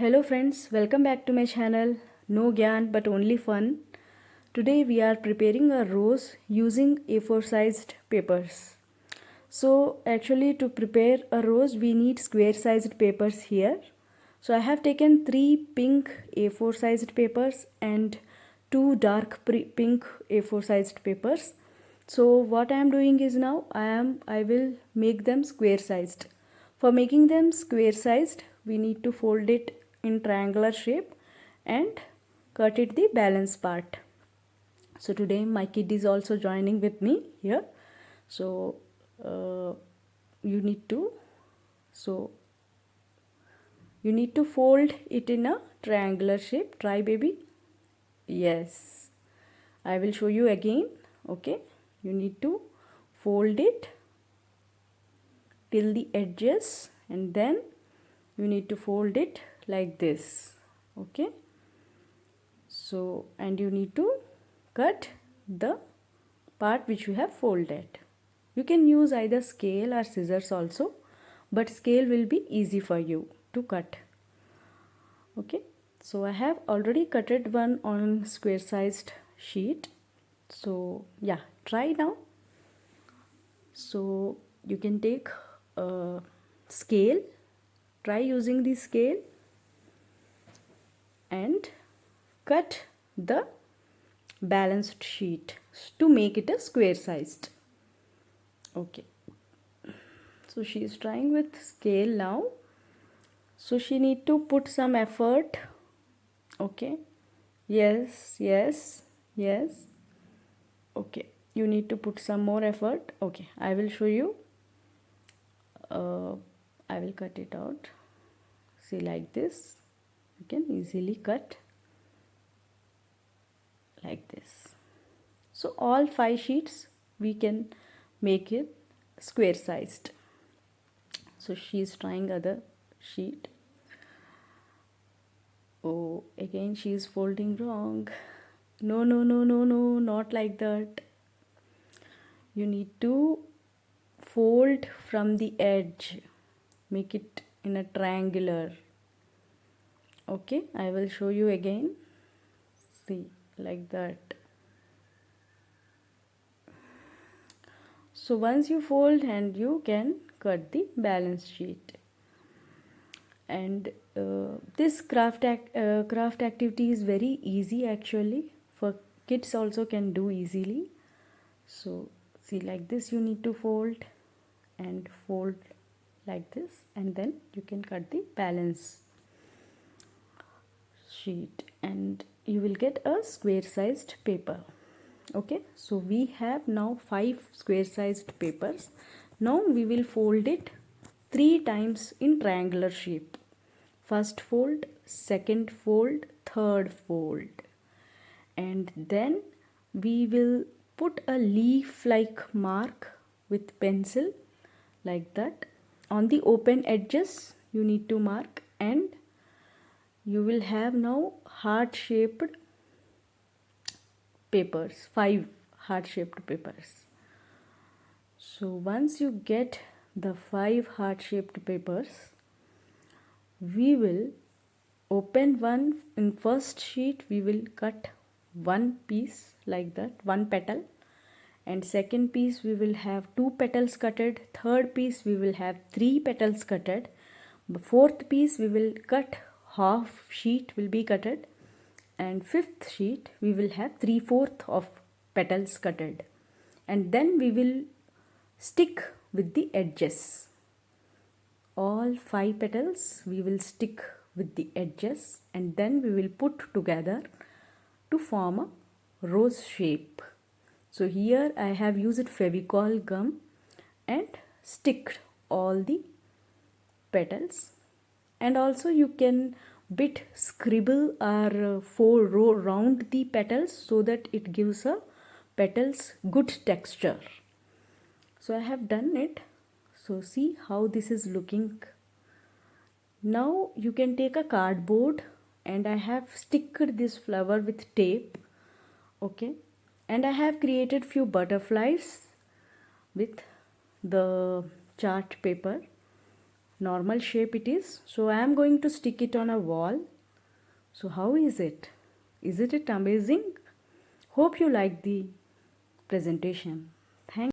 Hello friends, welcome back to my channel. No gyan but only fun. Today we are preparing a rose using A4 sized papers. So actually to prepare a rose we need square sized papers here. So I have taken 3 pink A4 sized papers and 2 dark pink A4 sized papers. So what I am doing is now I will make them square sized. For making them square sized we need to fold it in triangular shape and cut it the balance part. So today my kid is also joining with me here. So you need to so you need to fold it in a triangular shape. Try baby. Yes, I will show you again. Okay, you need to fold it till the edges and then you need to fold it like this. Okay, so and you need to cut the part which you have folded. You can use either scale or scissors also, but scale will be easy for you to cut. Okay, so I have already cutted one on square sized sheet. So yeah, try now. So you can take a scale, try using the scale and cut the balanced sheet to make it a square sized. Okay, so she is trying with scale now, so she need to put some effort. Okay, yes, yes, yes. Okay, you need to put some more effort. Okay, I will show you. I will cut it out. See, like this you can easily cut like this. So all 5 sheets we can make it square sized. So she is trying other sheet. Oh, again she is folding wrong. No, no, no, no, no, not like that. You need to fold from the edge. Make it in a triangular. Okay, I will show you again. See, like that. So once you fold and you can cut the balance sheet. And this craft activity is very easy actually. For kids also can do easily. So see, like this you need to fold and fold like this, and then you can cut the balance sheet and you will get a square sized paper. Okay, so we have now 5 square sized papers. Now we will fold it 3 times in triangular shape. First fold, second fold, third fold, and then we will put a leaf like mark with pencil like that. On the open edges you need to mark, and you will have now heart shaped papers, 5 heart shaped papers. So once you get the 5 heart shaped papers, we will open one. In first sheet we will cut one piece like that, one petal, and second piece we will have 2 petals cutted, third piece we will have 3 petals cutted, the fourth piece we will cut, half sheet will be cutted, and fifth sheet we will have 3/4 of petals cutted, and then we will stick with the edges. All 5 petals we will stick with the edges, and then we will put together to form a rose shape. So here I have used Fevicol gum and sticked all the petals, and also you can bit scribble or round the petals so that it gives a petals good texture. So I have done it. So see how this is looking. Now you can take a cardboard, and I have sticked this flower with tape. Okay, and I have created few butterflies with the chart paper. normal shape it is. So I am going to stick it on a wall. So how is it? Isn't it amazing? Hope you like the presentation.